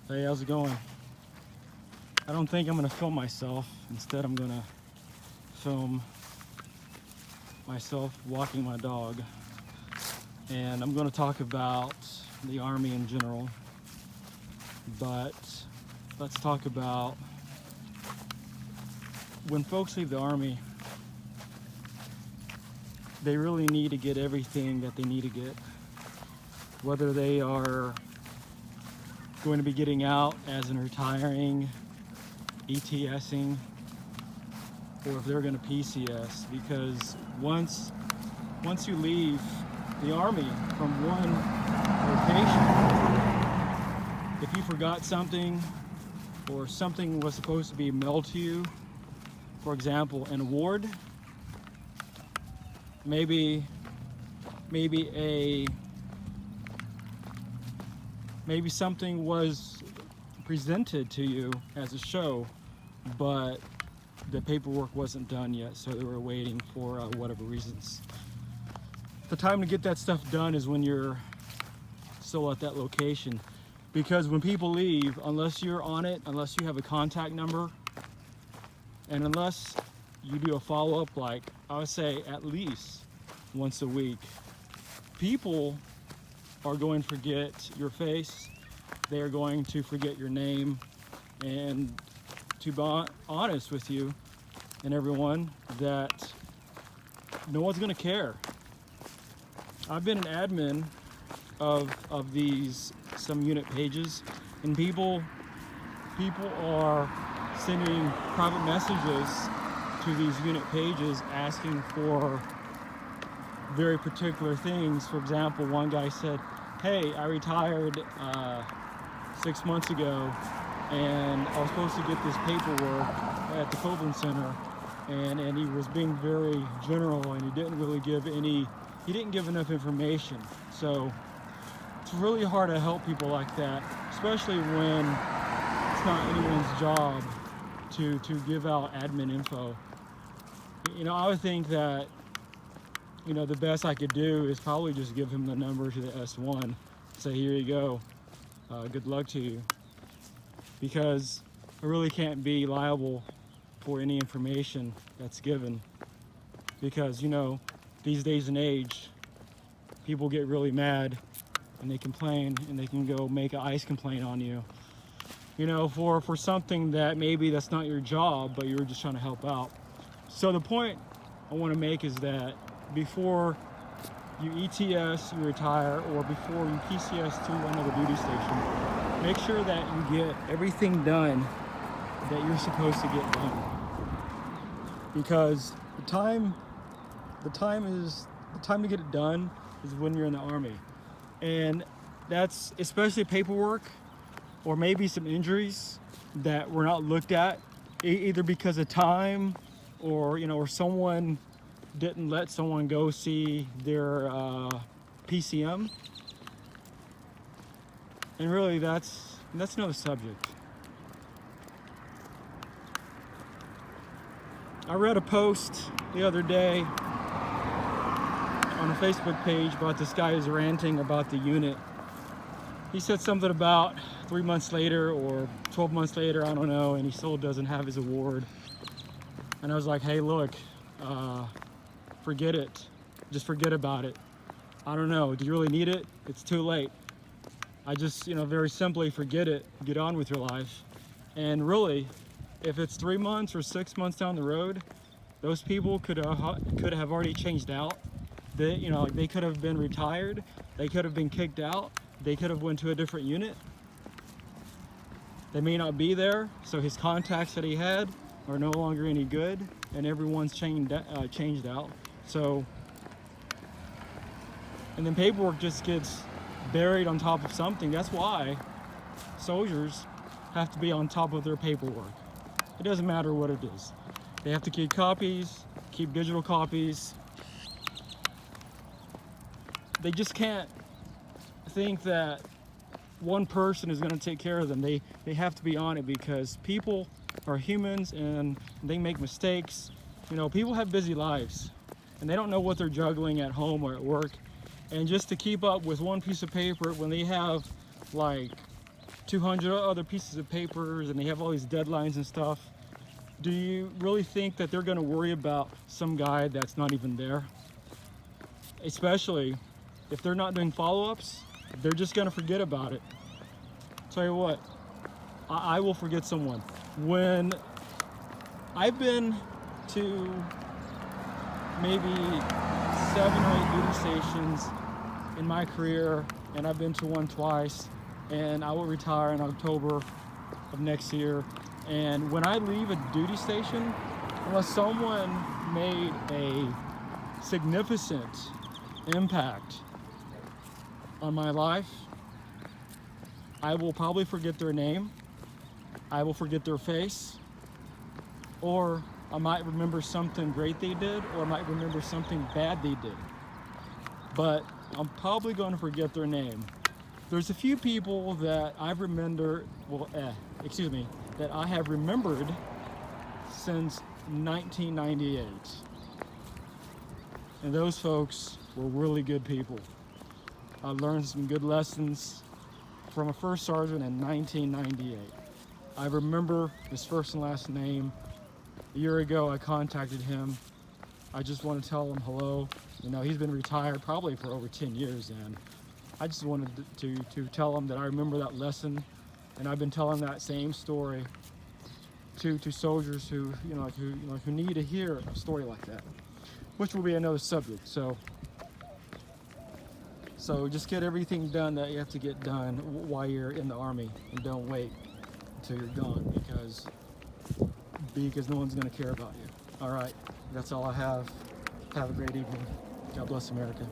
Hey, how's it going? I don't think I'm gonna film myself. Instead, I'm gonna film myself walking my dog. And I'm gonna talk about the Army in general. But let's talk about when folks leave the Army, they really need to get everything that they need to get. Whether they are going to be getting out as in retiring, ETSing, or if they're going to PCS, because once you leave the Army from one location, if you forgot something or something was supposed to be mailed to you, for example, an award, maybe something was presented to you as a show, but the paperwork wasn't done yet, so they were waiting for whatever reasons. The time to get that stuff done is when you're still at that location, because when people leave, unless you're on it, unless you have a contact number, and unless you do a follow-up, like I would say at least once a week, people are going to forget your face. They are going to forget your name. And to be honest with you and everyone, that no one's going to care. I've been an admin of these some unit pages, and people are sending private messages to these unit pages asking for very particular things. For example, one guy said, "Hey, I retired 6 months ago, and I was supposed to get this paperwork at the Copeland Center," and he was being very general, and he didn't give enough information. So it's really hard to help people like that, especially when it's not anyone's job to give out admin info. I would think that the best I could do is probably just give him the number to the S1, say, "Here you go, good luck to you," because I really can't be liable for any information that's given, because these days and age, people get really mad and they complain, and they can go make an ICE complaint on you, for something that maybe that's not your job, but you were just trying to help out. So the point I want to make is that before you ETS, you retire, or before you PCS to another duty station, make sure that you get everything done that you're supposed to get done. Because the time to get it done is when you're in the Army. And that's especially paperwork, or maybe some injuries that were not looked at, either because of time, or or someone didn't let someone go see their PCM. And really, that's another subject. I read a post the other day on a Facebook page about this guy who's ranting about the unit. He said something about 3 months later or 12 months later, I don't know, and he still doesn't have his award. And I was like, hey, look, forget it. Just forget about it. I don't know. Do you really need it? It's too late. I just, very simply forget it. Get on with your life. And really, if it's 3 months or 6 months down the road, those people could have already changed out. They could have been retired. They could have been kicked out. They could have went to a different unit. They may not be there, so his contacts that he had are no longer any good, and everyone's changed out. So, and then paperwork just gets buried on top of something. That's why soldiers have to be on top of their paperwork. It doesn't matter what it is. They have to keep copies, keep digital copies. They just can't think that one person is going to take care of them. They have to be on it, because people are humans and they make mistakes. People have busy lives, and they don't know what they're juggling at home or at work. And just to keep up with one piece of paper when they have like 200 other pieces of papers and they have all these deadlines and stuff. Do you really think that they're going to worry about some guy that's not even there? Especially if they're not doing follow-ups, they're just going to forget about it. Tell you what, I will forget someone. When I've been to maybe 7 or 8 duty stations in my career, and I've been to one twice, and I will retire in October of next year. And when I leave a duty station, unless someone made a significant impact on my life, I will probably forget their name, I will forget their face, or I might remember something great they did, or I might remember something bad they did. But I'm probably going to forget their name. There's a few people that I've remembered, that I have remembered since 1998. And those folks were really good people. I learned some good lessons from a first sergeant in 1998. I remember his first and last name. A year ago, I contacted him. I just want to tell him hello. You know, he's been retired probably for over 10 years, and I just wanted to tell him that I remember that lesson, and I've been telling that same story to soldiers who need to hear a story like that, which will be another subject. So just get everything done that you have to get done while you're in the Army, and don't wait until you're gone, because no one's going to care about you. All right, that's all I have. Have a great evening. God bless America.